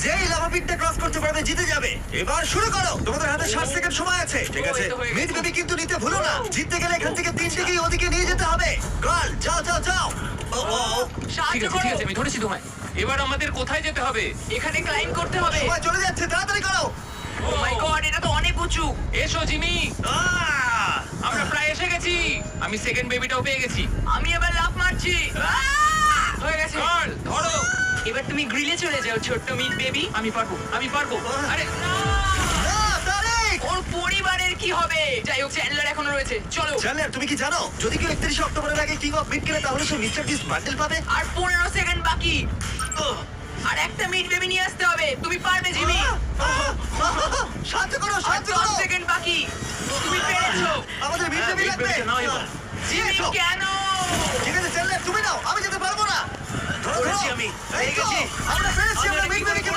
যেই lava পিটটা cross করতে পারবে জিতে যাবে। এবার শুরু করো, তোমাদের হাতে 60 সেকেন্ড সময় আছে। ঠিক আছে, এই তো হয়ে গেছে। মিড বেবি কিন্তু নিতে ভুলো না। জিততে গেলে এখান থেকে 3 দিকেই ওদিকে নিয়ে যেতে হবে। গার্ল যাও যাও যাও। ও ও ও, ঠিক সাহায্য আছে ঠিক করো। আছে, আমি ধরেছি তোমায়। এবার আমাদের কোথায় যেতে হবে? এখানে ক্লাইম্ব করতে হবে। সময় চলে যাচ্ছে, তাড়াতাড়ি করো। ও মাই গড, এটা তো অনেক উঁচু। এসো জিমি, আহ! আমরা প্রায় এসে গেছি। আমি সেকেন্ড বেবিটাও পেয়ে গেছি। আমি এবার লাফ মারছি। হয়ে গেছে। গার্ল ধরো। এবার তুমি গ্রিলে চলে যাও, ছোট্ট মিট বেবি। আমি পারবো, আমি পারবো। আরে না, তারিক! ওর পরিবারের কি হবে? যাই হোক, চ্যান্ডলার এখনো রয়েছে। চলো। চ্যানেলার, তুমি কি জানো যদি কেউ 31 অক্টোবরের আগে কিং অফ মিড কেনে তাহলে সে মিস্টার বিস্ট বান্ডেল পাবে? আর 15 সেকেন্ড বাকি। উহ, আর একটা মিট বেবি নিয়ে আসতে হবে। তুমি পারবে জিমি। সাহায্য করো, আর সাহায্য 10 করো। সেকেন্ড বাকি। তুমি পেরেছো। আমাদের মিড হ্যাঁ, বেবি মিড লাগবে। বেবিটা নাও এবার। জিমি এসো। কেন? ঠিক আছে চ্যানেলার, তুমি নাও, আমি যেতে পারবো না। ধরো, করেছি ধরো। আমি। এই পেয়ে তো, গেছি। আমরা পেরেছি, আমি আমরা এটা মিড কি করে বেবিকে